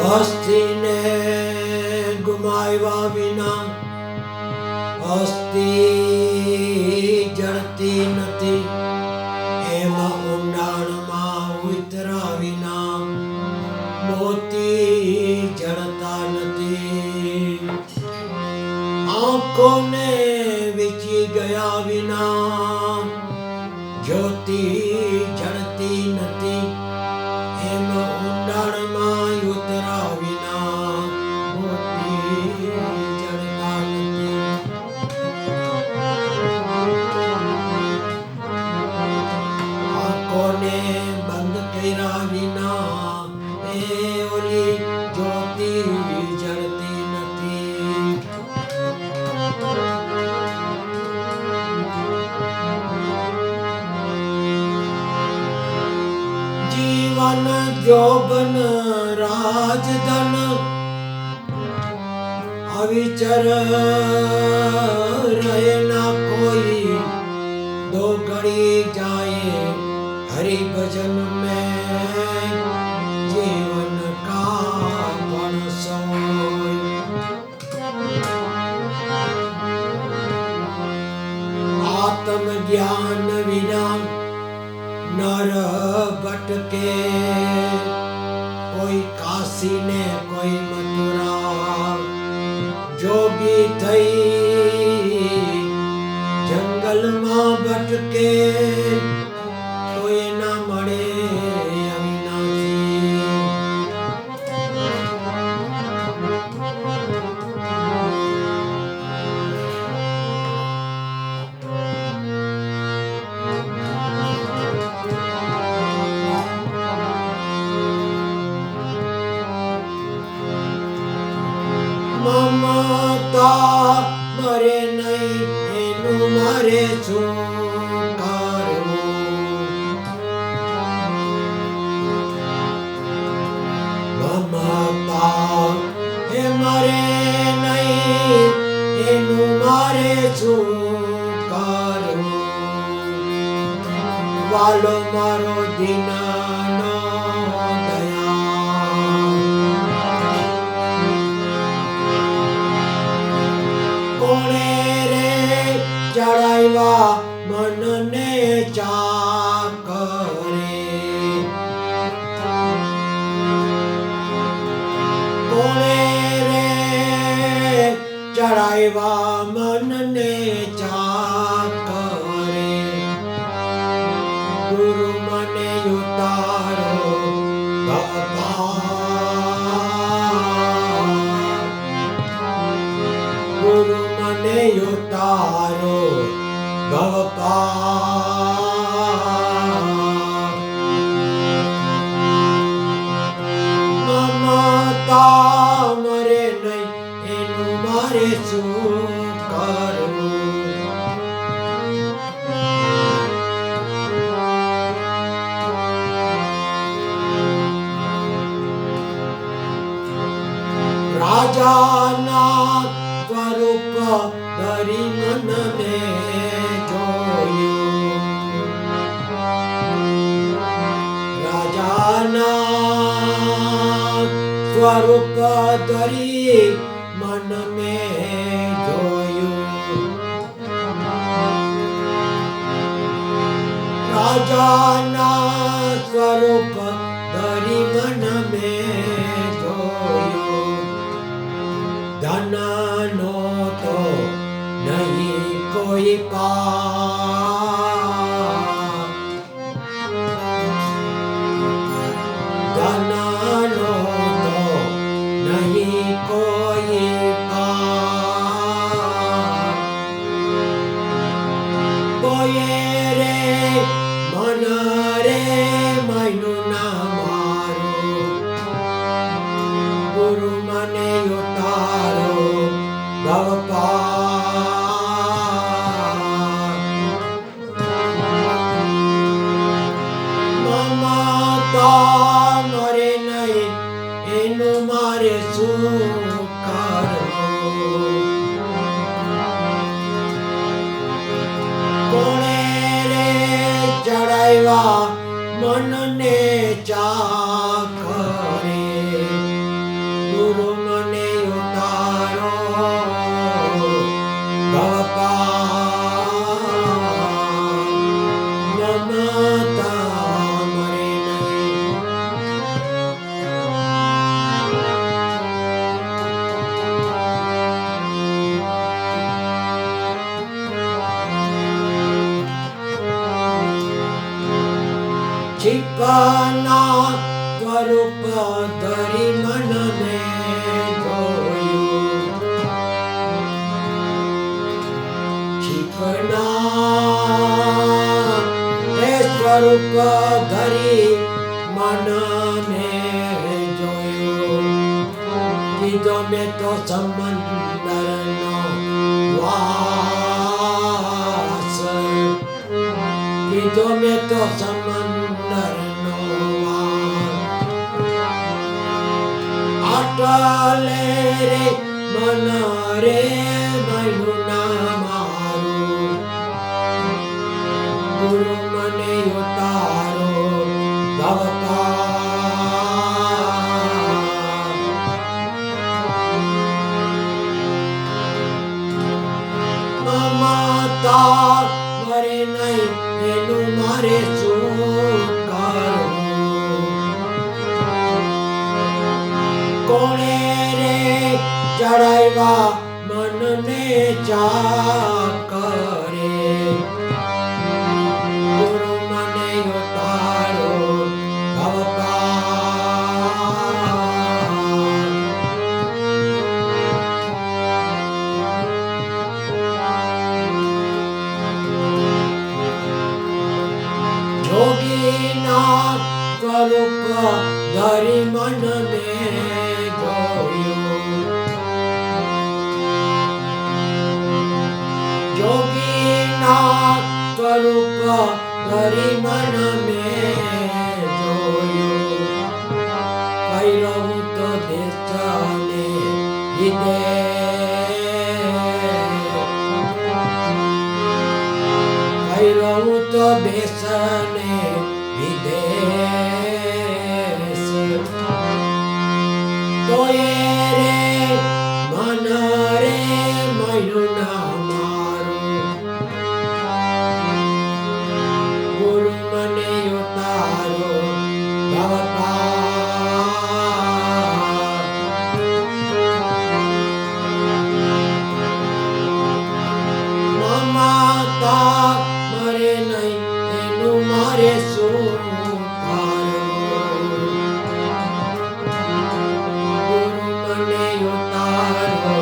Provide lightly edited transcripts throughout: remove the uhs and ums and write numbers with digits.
હસ્તીને ગુમાવ્યા વિના હસ્તી જળતી નથી, એમાં ઊંડાણમાં ઉતરા વિના મોતી જળતા નથી. આંખોને વીંચી ગયા વિના જ્યોતિ જળતી નથી, એમાં ઊંડાણમાં ઉતરા વિના મોતી જળતા નથી. આંખોને બંધ કર્યા વિના એ ઓલી જ્યોતિ જળતી નથી. જીવન જોબન રાજધન અવિચર રહે ના કોઈ, दो घड़ी जाए हरि भजन में जीवन का पण सोय. आत्म ज्ञान विना नर भटके, कोई काशी ने कोई मथुरा, जोगी થઈ જંગલમાં ભટકે તો એના મળે અવિનાશી. મમતા મરે નહીં, એનું મારે શું કરવું? મમતા એ મરે નહીં, એનું મારે શું કરવું? વાલો મારો દીનાનો ચડાવ્યા મનને ચાકરે, કોણે રે ચડાવ્યા મનને ચાકરે. ગુરુ મને ઉતારો ભગવાન, ગુરુ મને ઉતારો ભગવાન. મમતા મરે નહીં, એનું મારે શું કરવું? રાજાના સ્વરૂપ ધરી મનને જોયું, રાજાના સ્વરૂપ ધરી મન મેં જોયું. રાજાના સ્વરૂપ ધરી મન મેં જોયું. ધનનો તો નહીં કોઈ પાર, ધનનો તો નહીં કોઈ પાર. કોઈએ રે મન રે મૈનું ના મારું, ગુરુ મને ઉતારો ભગવાન. छिपना स्वरूप धरी मन ने जोયું छिपना ते स्वरूप धरी मन ने जोયું કીધો મેં તો સમંદરનો વાસ કીધો મેં તો સમંદરનો આટલે રે મન રે મૈનું ના મારું ગુરુ મને ઉતારો મમતા મરે નહીં એનું મારે શું કરવું કોણે રે ચડાવ્યા મનને ચાકરે ગુરુ મને ઉતારો જોગીના સ્વરૂપ ધરી મનને જોયું જોગીના સ્વરૂપ ધરી મનને જોયું ભૈરવ તો દેશને લીધે ભૈરવ તો બેસને વિદેશ તો એ રે મન રે મૈનું ના મારું ગુરુ મને ઉતારો મમતા મરે નહીં એનું મારે શું કરવું ગુરુ મને ઉતારો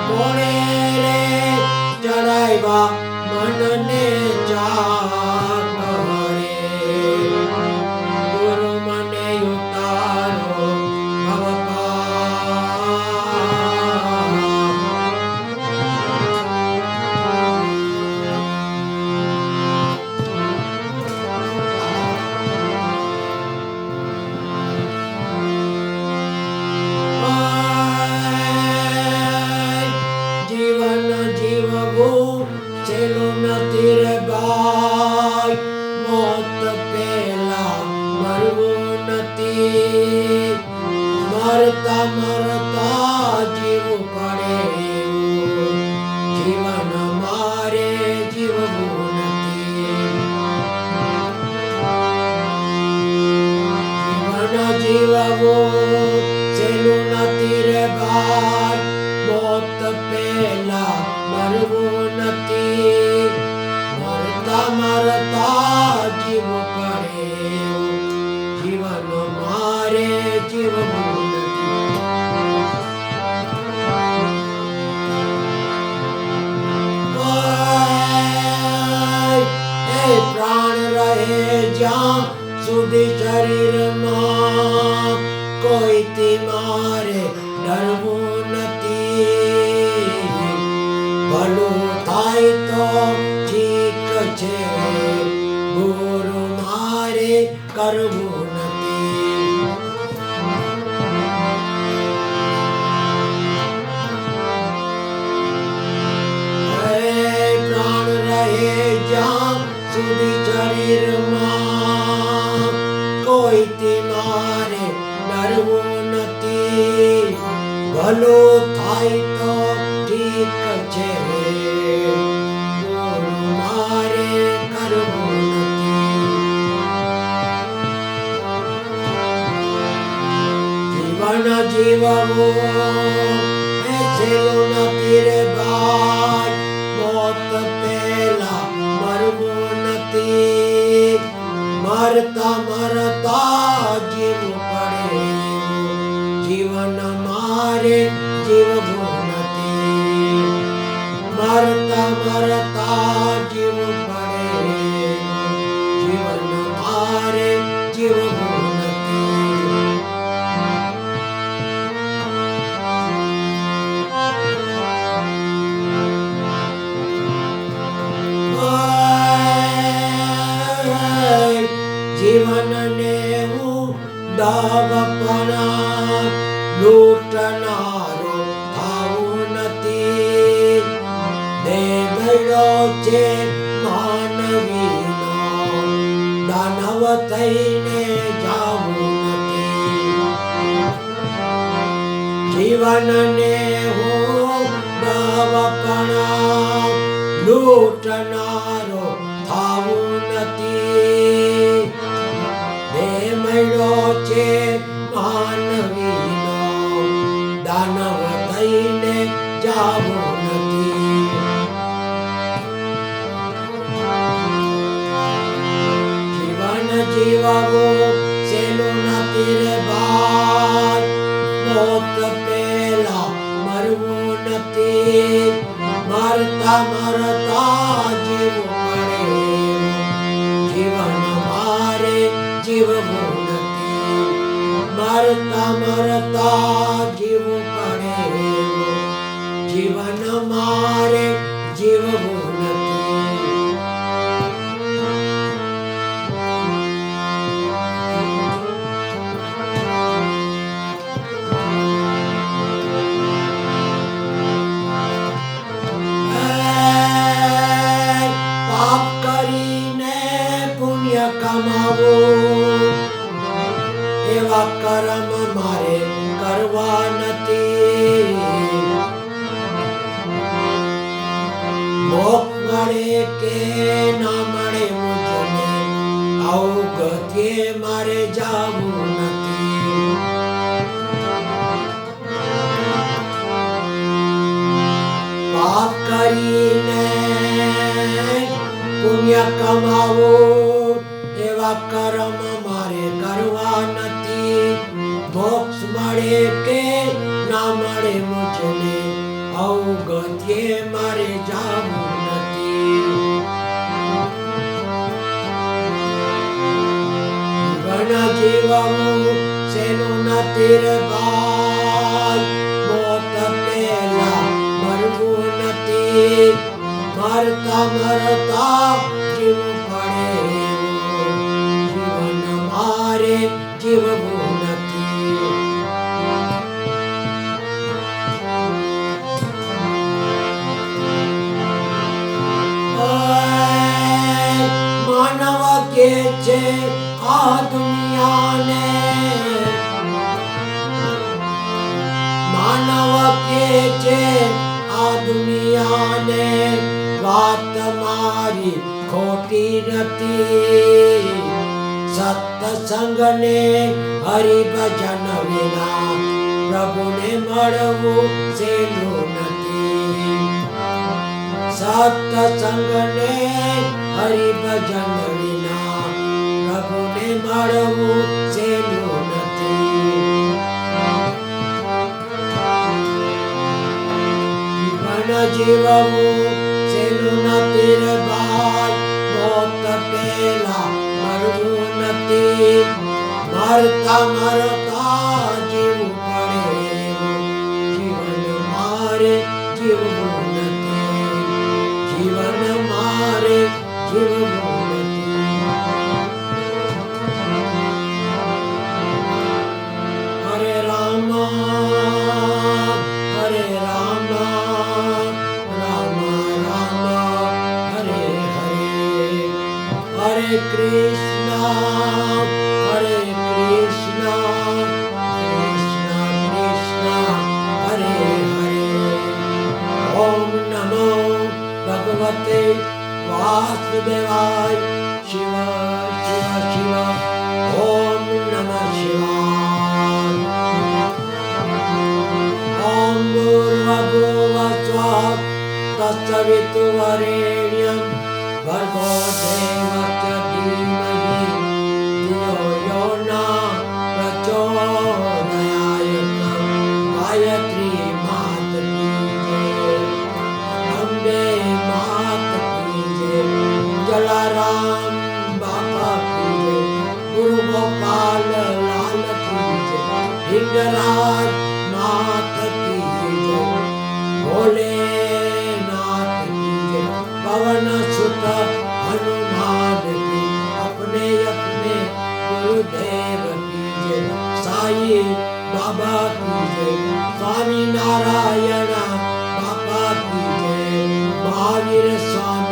કોણે રે ચડાવ્યા મનને ચાકરે ગુરુ મને ઉતારો જીવન જીવવું છેલ્લું નથી રે ભાઈ મોત પહેલા મરવું નથી મરતા મરતા જીવવું પડે એવું જીવન મારે જીવવું નથી જીવન જીવવું છેલ્લું નથી રે ભાઈ મોત પહેલા મરવું નથી મરતા મરતા જીવવું પડે જીવન મારે જીવવું નથી એ પ્રાણ રહે જ્યાં સુધી શરીરમાં કોઈથી મારે ડરવું નથી ભલું થાય તો ઠીક છે ગુરુ મારે કરવું નથી પ્રાણ રહે જ્યાં સુધી શરીરમાં કોઈથી મારે ડરવું નથી ભલું થાય તો ઠીક છે ગુરુ મારે કરવું નથી જીવન જીવવું એ છેલ્લું નથી રે ભાઈ મરતા મરતા જીવવું પડે જીવન મારે જીવવું નથી મરતા મરતા જીવવું પડે જીવન મારે જીવવું નથી જીવનને હું દાવપણા લૂંટનારો થાવું નથી દેહ ગયો છે માનવીનો દાનવ થઈને જાવું નથી જીવનને હું દાવપણા લૂંટનારો થાવું નથી દેહ મળ્યો છે માનવીનો દાનવ થઈને જાવું નથી જીવન જીવવું સહેલું નથી રે ભાઈ મોત પહેલા મરવું નથી મરતા મરતા જીવવું પડે જીવન મારે જીવવું નથી મરતા મરતા જીવવું પડે જીવન મારે જીવવું નથી પાપ કરીને પુણ્ય કમાવું એવા કર્મ મારે કરવા નથી મોક્ષ મળે કે ના મળે મુજને આવું ગતિએ મારે જાવું નથી પાપ કરીને પુણ્ય કમાવું એવા કર્મ મારે કરવા નથી મોક્ષ મળે કે ના મળે મુજને આવું ગતિએ મારે જાવું નથી જીવન જીવવું સહેલું નથી રે ભાઈ મોત પહેલા મરવું નથી મરતા મરતા જીવવું પડે જીવન મારે જીવવું નથી માનવ કે છે આ દુનિયાને માનવ કે છે આ દુનિયાને વાત મારી ખોટી નથી સત્સંગને હરિભજન વિના પ્રભુને મળવું સહેલું નથી સત્સંગને હરિભજન વિના પ્રભુને મળવું સહેલું નથી જીવન જીવવું સહેલું નથી રે ભાઈ મોત પહેલા મરવું નથી મરતા મરતા જીવવું પડે જીવન મારે જીવવું નથી જીવન મારે જીવવું નથી હરે રામ હરે રામ રામ રામ હરે હરે હરે કૃષ્ણ હરે કૃષ્ણ કૃષ્ણ કૃષ્ણ હરે હરે ઓમ નમો ભગવતે વાસુદેવાય શિવ શિવ શિવ ઓમ નમઃ શિવાય ઓમ ભૂર્ભુવઃ તત્સવિતુર્વરેણ્યં ભર્ગો દેવस्य धीमहि नायक गायत्री मात की जय, अम्बे मात की जय, जलाराम बाबा की जय, गुरु गोपाल लाल की जय, हिंगराज नाथ की जय, भोलेनाथ की जय, पवन सुत हनुमान की, अपने अपने गुरुदेव की जय, साई बाबा की जय, स्वामी नारायण बाबा की जय, महावीर स्वामी